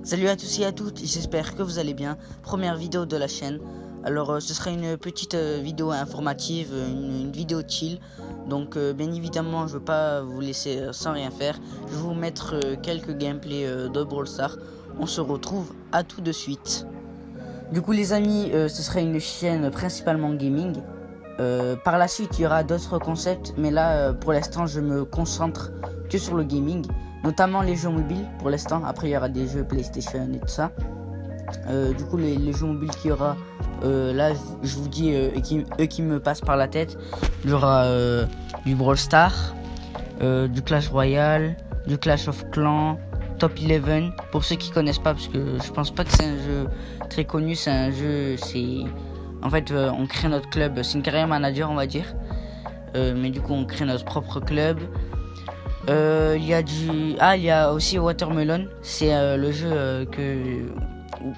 Salut à tous et à toutes, j'espère que vous allez bien. Première vidéo de la chaîne. Alors ce sera une petite vidéo informative, une vidéo chill. Donc bien évidemment je ne veux pas vous laisser sans rien faire. Je vais vous mettre quelques gameplays de Brawl Stars. On se retrouve à tout de suite. Du coup les amis, ce sera une chaîne principalement gaming. Par la suite il y aura d'autres concepts, mais là pour l'instant je me concentre que sur le gaming, notamment les jeux mobiles pour l'instant. Après il y aura des jeux PlayStation et tout ça. Du coup les jeux mobiles qu'il y aura, là je vous dis eux qui me passent par la tête. Il y aura du Brawl Stars, du Clash Royale, du Clash of Clans, Top 11 pour ceux qui connaissent pas, parce que je pense pas que c'est un jeu très connu. C'est un jeu, c'est en fait on crée notre club, c'est une carrière manager on va dire, mais du coup on crée notre propre club. Il y a aussi Watermelon, c'est le jeu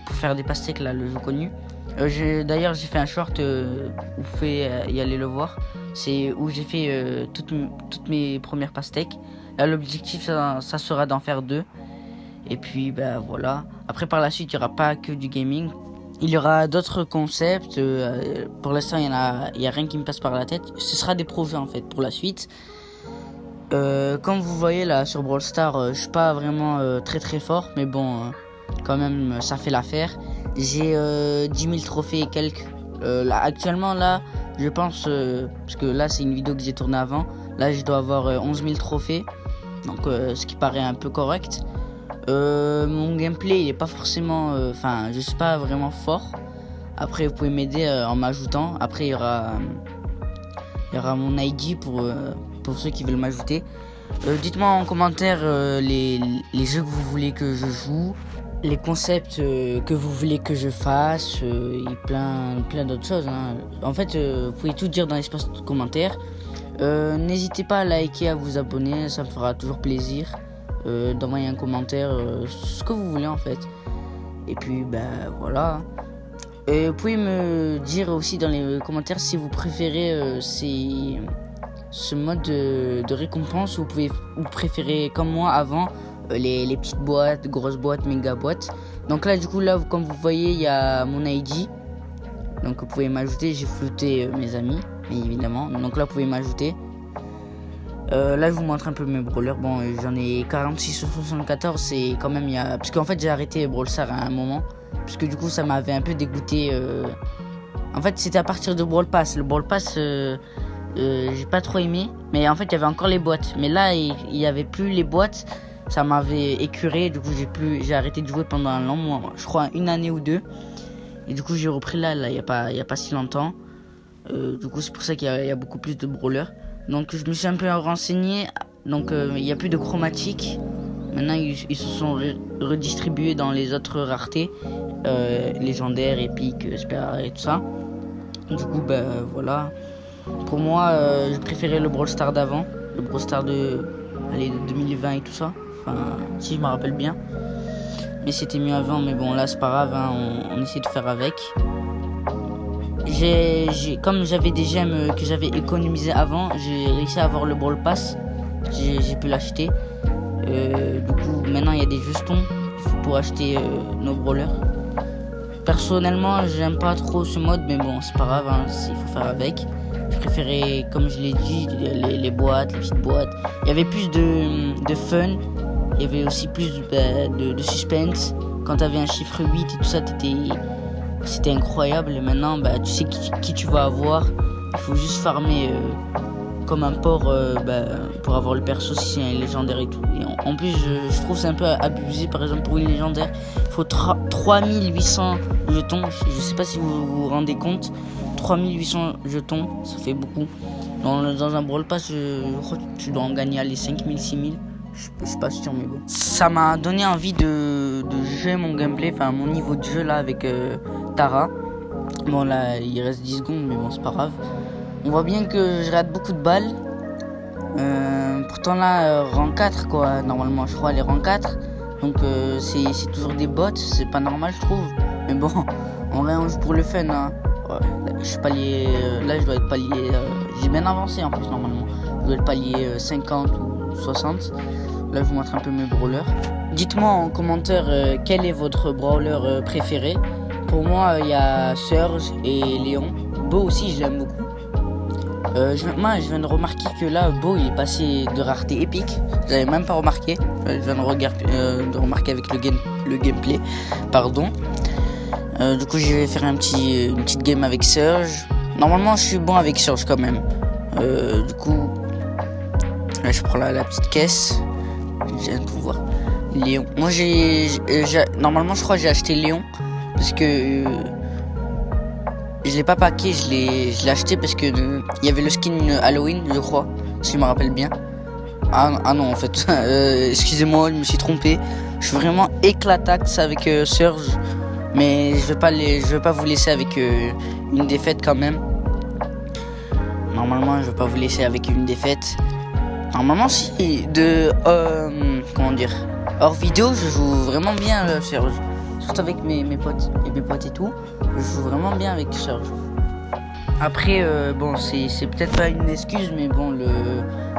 pour faire des pastèques là, le jeu connu. D'ailleurs j'ai fait un short, vous pouvez y aller le voir. C'est où j'ai fait toutes mes premières pastèques. Là l'objectif ça sera d'en faire 2. Et puis bah voilà. Après par la suite il n'y aura pas que du gaming. Il y aura d'autres concepts. Pour l'instant il y a rien qui me passe par la tête. Ce sera des projets en fait pour la suite. Comme vous voyez là sur Brawl Stars, je suis pas vraiment très fort, mais bon quand même ça fait l'affaire. J'ai 10 000 trophées et quelques. Là, actuellement là je pense, parce que là c'est une vidéo que j'ai tournée avant, là je dois avoir 11 000 trophées, donc ce qui paraît un peu correct. Mon gameplay il est pas forcément, je suis pas vraiment fort. Après vous pouvez m'aider en m'ajoutant. Après il y aura mon ID pour ceux qui veulent m'ajouter. Dites-moi en commentaire les jeux que vous voulez que je joue, les concepts que vous voulez que je fasse, et plein d'autres choses, hein. En fait vous pouvez tout dire dans l'espace de commentaires. N'hésitez pas à liker, à vous abonner, ça me fera toujours plaisir d'envoyer un commentaire, ce que vous voulez en fait. Et puis voilà. Vous pouvez me dire aussi dans les commentaires si vous préférez ce mode de récompense, ou vous préférez comme moi avant les petites boîtes, grosses boîtes, méga boîtes. Donc là du coup là comme vous voyez il y a mon ID, donc vous pouvez m'ajouter. J'ai flouté mes amis bien évidemment, donc là vous pouvez m'ajouter. Là je vous montre un peu mes brawlers. Bon j'en ai 46 sur 74, c'est quand même parce qu'en fait j'ai arrêté Brawl Stars à un moment, parce que du coup ça m'avait un peu dégoûté. En fait c'était à partir de Brawl Pass. Le Brawl Pass j'ai pas trop aimé, mais en fait il y avait encore les boîtes, mais là il y avait plus les boîtes, ça m'avait écuré. Du coup j'ai arrêté de jouer pendant un long mois, je crois une année ou deux, et du coup j'ai repris là il y a pas si longtemps. Du coup c'est pour ça qu'il y a beaucoup plus de brawlers. Donc je me suis un peu renseigné, donc il n'y a plus de chromatique. Maintenant ils se sont redistribués dans les autres raretés, légendaires, épiques, spéciales et tout ça. Du coup voilà. Pour moi je préférais le Brawl Stars d'avant, le Brawl Stars de 2020 et tout ça, enfin si je me rappelle bien. Mais c'était mieux avant, mais bon là c'est pas grave, hein, on essaie de faire avec. Comme j'avais des gemmes que j'avais économisées avant, j'ai réussi à avoir le Brawl Pass. J'ai pu l'acheter. Du coup maintenant il y a des jetons pour acheter nos brawlers. Personnellement j'aime pas trop ce mode, mais bon c'est pas grave, hein, il faut faire avec. Je préférais, comme je l'ai dit, les boîtes, les petites boîtes. Il y avait plus de fun, il y avait aussi plus de suspense. Quand t'avais un chiffre 8 et tout ça, c'était incroyable. Et maintenant tu sais qui tu vas avoir. Il faut juste farmer comme un porc pour avoir le perso si c'est un légendaire et tout. Et en plus je trouve c'est un peu abusé. Par exemple pour une légendaire il faut 3800 jetons. Je sais pas si vous vous rendez compte, 3800 jetons ça fait beaucoup. Dans un Brawl Pass je crois que tu dois en gagner les 5000, 6000. Je suis pas sûr, mais bon. Ça m'a donné envie de jouer mon gameplay, enfin mon niveau de jeu là avec Tara. Bon là il reste 10 secondes, mais bon c'est pas grave. On voit bien que je rate beaucoup de balles. Pourtant là rang 4 quoi, normalement je crois les rang 4. Donc c'est toujours des bots, c'est pas normal je trouve. Mais bon, en vrai on joue pour le fun, hein. Ouais, là, je suis palier, là je dois être palier, j'ai bien avancé en plus normalement. Je dois être palier 50 ou 60. Là je vous montre un peu mes brawlers. Dites-moi en commentaire quel est votre brawler préféré. Pour moi, il y a Surge et Léon. Bo aussi, je l'aime beaucoup. Moi, je viens de remarquer que là, Bo il est passé de rareté épique. J'avais même pas remarqué. Je viens de remarquer avec le gameplay. Pardon. Du coup, je vais faire une petite game avec Surge. Normalement, je suis bon avec Surge quand même. Du coup, là, je prends la petite caisse. J'ai un pouvoir. Léon. Moi, normalement, je crois que j'ai acheté Léon parce que je l'ai pas packé, je l'ai acheté parce que il y avait le skin Halloween, je crois, si je me rappelle bien. Ah non, en fait, excusez-moi, je me suis trompé. Je suis vraiment éclataxe avec Surge, mais je vais pas vous laisser avec une défaite quand même. Normalement, je vais pas vous laisser avec une défaite. Normalement, si comment dire, hors vidéo, je joue vraiment bien Surge. Surtout avec mes potes et tout, je joue vraiment bien avec Surge. Après, bon, c'est peut-être pas une excuse, mais bon,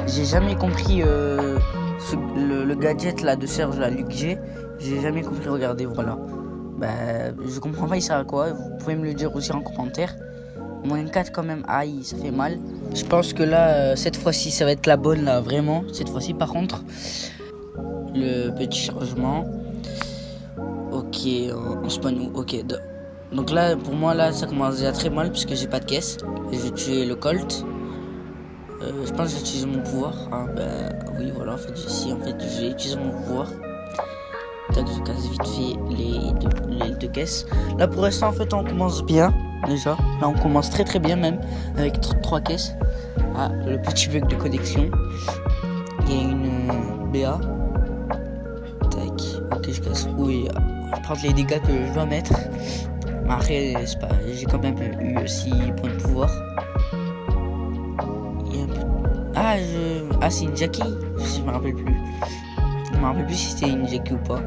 j'ai jamais compris le gadget là de Surge, la Luc G. J'ai jamais compris. Regardez, voilà. Je comprends pas, il sert à quoi. Vous pouvez me le dire aussi en commentaire. Moins 4 quand même, aïe, ça fait mal. Je pense que là, cette fois-ci, ça va être la bonne là, vraiment. Cette fois-ci, par contre, le petit chargement. Ok, on spawn où? Ok, donc là, pour moi, là, ça commence déjà très mal puisque j'ai pas de caisse. Et je vais tuer le Colt. Je pense que j'ai utilisé mon pouvoir. Oui, voilà, en fait, j'ai utilisé mon pouvoir. Tac, je casse vite fait les deux caisses. Là, pour l'instant, en fait, on commence bien. Déjà, là, on commence très bien même. Avec 3 caisses. Ah, le petit bug de connexion. Il y a une BA. Tac, ok, je casse. Oui, je prends les dégâts que je dois mettre. Mais après, c'est pas. J'ai quand même eu 6 points de pouvoir. C'est une Jackie. Je me rappelle plus. Je me rappelle plus si c'était une Jackie ou pas.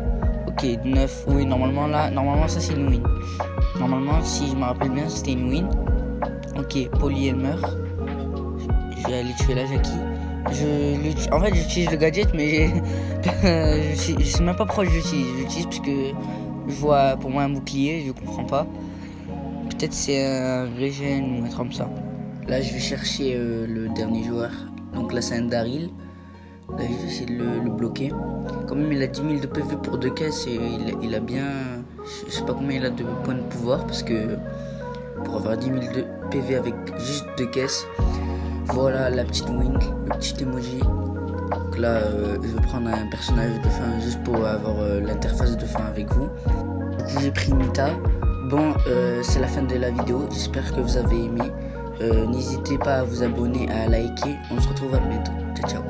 Ok, 9. Oui, normalement ça c'est une win. Normalement, si je me rappelle bien, c'était une win. Ok, Polly elle meurt. Je vais aller tuer la Jackie. En fait, j'utilise le gadget, mais je sais même pas pourquoi j'utilise. J'utilise parce que je vois pour moi un bouclier, je comprends pas. Peut-être c'est un régène ou un truc comme ça. Là, je vais chercher le dernier joueur. Donc là, c'est un Daryl. Là, je vais essayer de le bloquer. Quand même, il a 10 000 de PV pour 2 caisses et il a bien. Je sais pas combien il a de points de pouvoir parce que pour avoir 10 000 de PV avec juste 2 caisses. Voilà la petite wing, le petit emoji. Donc là, je vais prendre un personnage de fin juste pour avoir l'interface de fin avec vous. Du coup, j'ai pris Nita. Bon, c'est la fin de la vidéo. J'espère que vous avez aimé. N'hésitez pas à vous abonner, à liker. On se retrouve à bientôt. Ciao, ciao.